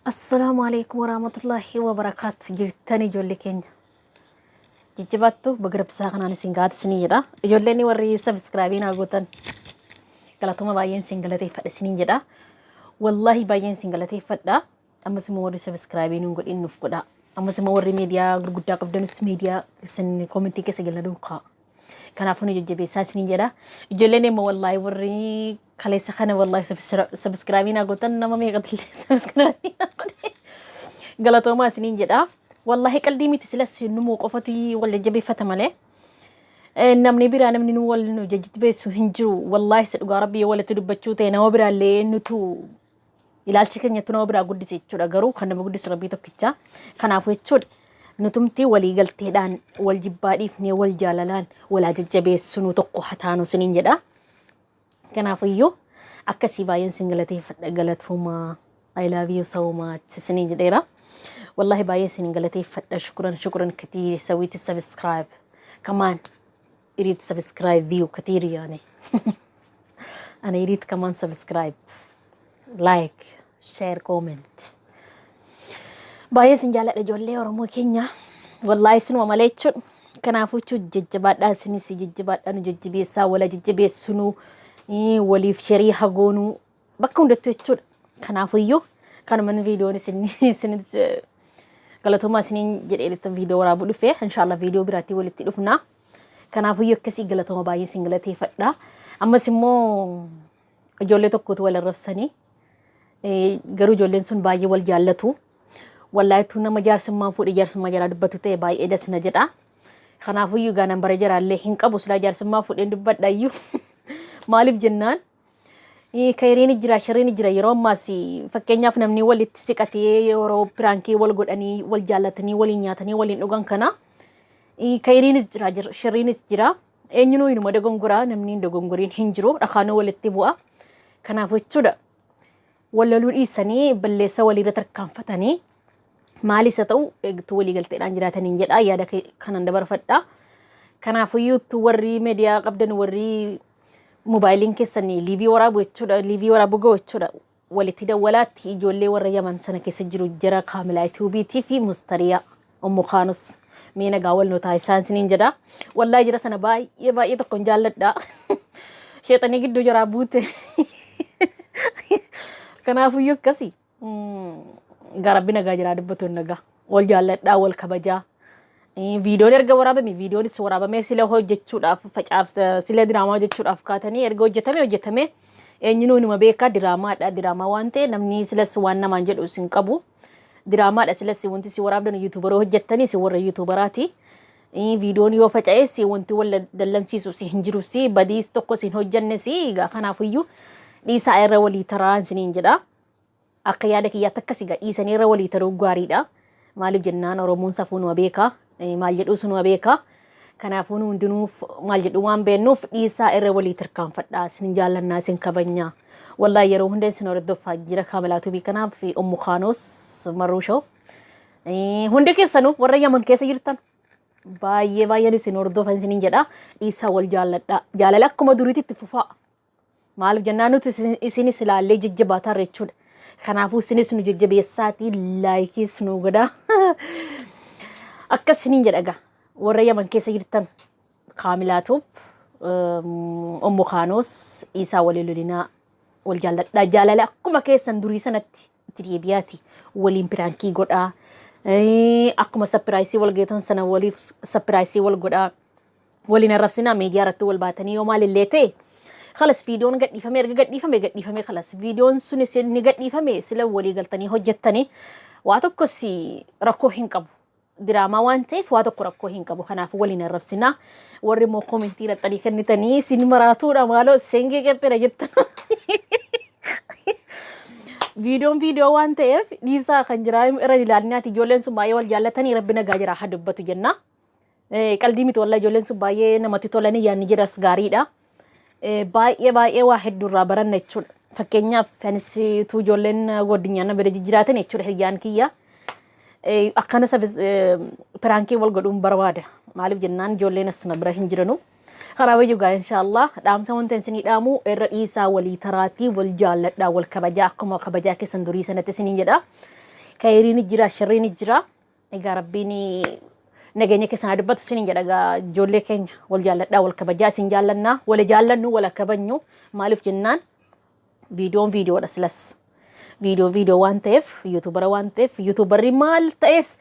السلام عليكم ورحمة الله وبركاته. جرتني جولي كينيا جيجباتو بقرب ساقنا نسينغات سنيجدا جوليني وري سبسكرايبين أقوتن قلتهم باين سنغلتي فد سنين جدا والله باين سنغلتي فدا أما سمو وري سبسكرايبين ونقول إنه فقدا أما سمو وري ميديا قد قبدنس ميديا سن كومنتي كسجلنا دوقا كان عفوني جيجبي ساسنين جدا جوليني ما والله وري خليس خنا والله سبسكرايبين أقوتن نما ميقتل سبسكرايبين قلتهم سنين جدا والله قلبي متسلس نمو قفتي ولا جبي فتمله نمني برا نمني نول إنه جدت بس هنجرو والله سأقول ربي ولا تدبتشو تينا وبرا اللي إنه تو إلى الشكل يتنا وبرا قد تيجوا أجرو خنا بقول ربي تكتشا خنا فيتشود نتمتي ولي قلت دان والجبادي فني والجاللان ولا جبي سنو تقو حتانو سنين جدا كنا فيو أكسي باين سنجلتي قالت فما I love you so much سنين جديرة والله باين سنجلتي فدا شكرا كثير سويت سبسكرايب كمان يريد سبسكرايب فيو كثير يعني أنا يريد كمان سبسكرايب لايك شير كومنت باين سنجالة لجولي ورمو كينيا والله سنو ماليتشون كنافوتشو ججبات سنسي ججبات أنا ججبيسا ولا ججبيس سنو وليف شريحة قونو بكون دتوتشون كنافيو كانوا من فيديو سن قالتهم سنين جريت فيديو رابو دفه ان شاء الله فيديو براتي ولي تدفنا كنافيو كسي قالتهم باين سنجلتي فدا اما سمو جولي توكوت ولا رفسني غرو جولين سن باي ول جالتو والله تونا مجار سما فودي جار سما جرا دبتو تي باي ادس نجدا كنافيو غانم برجر الله هنقبو سلا جار سما فودي دبت دايو مالف جنان كيرين جرا شرين جرا يروم ماسي فكينيا فنمني ولي تسيقتي يورو برانكي والغداني والجالتني ولينياتني ولينوغان كنا كيرين جرا شرين جرا اينو ينو دغونغورا نمني دغونغورين هنجرو دخانو ولتي بوا كنا فچودا وللو إيساني بلسا ولي رتركان فتاني مالي ستو تولي قلت انجراتني جدا يادا كانن دبر فدا كنا فيو توري ميديا قبدن وري موبايلين كسني ليفي ورا بوچودا ليفي ورا بوغو وچودا ولتي دولات جولي ورا يمن سنه كسجرو جرا كاملايتو بي تي في مستريا ام خانوس مينا غاول نوتاي سانسنين جدا والله جرا سنه باي يبا يتكون جالدا شيطاني جدو جرا بوت كنا فيو كسي غربنا غاجرا دبتو نغا ول جالدا ول كبجا فيديو erga waraabame videoon is waraabame sila hojjechuudhaaf facaaf sila diraamaa hojjechuudhaaf kaatanii erga hojjetame eenyuun numa beeka diraamaa waan ta'e namni silas waan namaan jedhu sin qabu diraamaadha silas wanti si waraabdan youtuber hojjettanii si warra youtuberaati videoon yoo faca'e si wanti wala dallansiisu si hinjiru si badiis tokko sin hojjanne si kanaafiyyuu dhiisaa irra walii taraan siniin jedha akka yaada kiyyaatti akkasii dhiisanii irra walii taruu gaariidha maaliif jennaan oromoon safuun beeka maal jedhu sunu beeka kanaafuu hundinuuf maal jedhu waan beennuuf dhiisaa irra walii tarkaanfadhaa sin jaallannaa sin kabanya wallahi yeroo hundeen sin hordofaa jira kaamelaatu bi kanaaf ummu khaanos marusho hundi keessanu warra yaman keessa jirtan baay'ee sin hordofan sin jedha dhiisaa wal jaalladhaa jaalala akkuma duriitti itti fufaa maal jennaan nuti isinis ilaallee jijjibaataa jechuudha kanaafuu isinis nu jijjibeessaatii laayikii sunu godhaa akkasiniin jedhaga warra yaman keessa jirtan kaamilaatuuf ummu khaanos isaa walilulina wal jaalladha jaalala akkuma keessan durii sanatti itti deebiyaati waliin piraankii godhaa akkuma sapiraayisii wal geetan sana walii sapiraayisii wal godhaa waliin arrabsinaa miidiyaa irratti wal baatanii yoo maalillee ta'e خلاص فيديون قد يفهمي خلاص فيديون سوني سني قد يفهمي سلا ولي قلتني هجتني واتوكو سي ركوهين قبو دراما وانتي فواتوكو ركوهين قبو خناف ولينا الرفسنا ورمو كومنتي لطريقة نتاني سيني مراتورا مالو سنجي كبيرا جتا فيديو وانتي ليسا خنجرايم إرادي لالناتي جولين سمبايا والجالتاني ربنا قاجرا حدبتو جنة قلدي متولا جولين سمبايا نماتي تولاني يعني جراس غاريدا baay'ee waa hedduurraa baranna jechuudha fakkeenyaaf anis tu ijoolleen godinyaana bira jijjiiraatan jechuudha hiriyaan kiyya akkana piraankii wal godhuun barbaada maaliif jennaan ijoolleen asna bira hin jiranu kanaaf iyyuu inshallah dhaamsa wanta isinii dhaamu irra dhiisaa walii taraatii wal jaalladhaa wal kabajaa akkuma kabajaa keessan durii sanatti isiniin jedha khayriin jira sharriin jira egaa rabbiin nageenya keessan dubbatu sinin jedha ijoollee keenya wal jaalladhaa wal kabajaa isin jaallannaa wal jaallannu wal kabajnu maaliif jennaan viidiyoodha silas viidiyoo waan ta'eef yuutuubara waan ta'eef yuutuubarri maal ta'es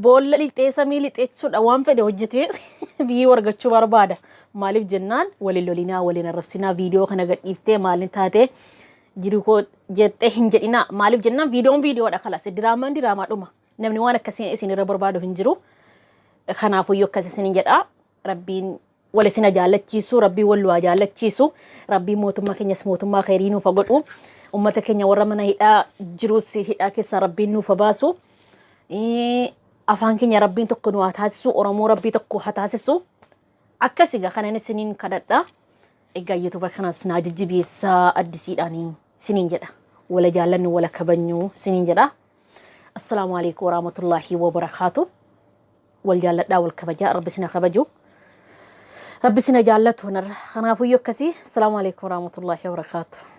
boolla lixee samii lixeechuudha waan fedhe hojjetee biyyee argachuu barbaada maaliif jennaan waliin lolinaa waliin arrabsinaa viidiyoo kana gadhiiftee maalin taate jiru koo jettee hin jedhina maaliif jennaan viidiyoodha kalas diraamaadhuma namni waan akkasii isin irra barbaadu hin jiru kanaafuu yoo akkasii isin jedha rabbiin wal isin jaallachiisu rabbii wal waa jaallachiisu rabbiin mootummaa keenyas mootummaa khayrii nuuf godhu ummata keenya warra mana hidhaa jirus hidhaa keessa rabbiin nuuf baasu afaan keenya rabbiin tokko nu haa taasisu oromoo rabbii tokko haa taasisu akkasiga kanan isiniin kadhadha egaa yuutuuba kanas naa jijjibeessaa addisiidhaanii isiniin jedha wala jaallannu wala kabajnu isiniin jedha assalaamu alaykum warahmatullaahi wabarakaatuh wal jaalladhaa wal kabajaa rabbi sina kabaju rabbi sina jaallatu kanaafuu yoo akkasii assalaamu alaykum warahmatullaahi wabarakaatuh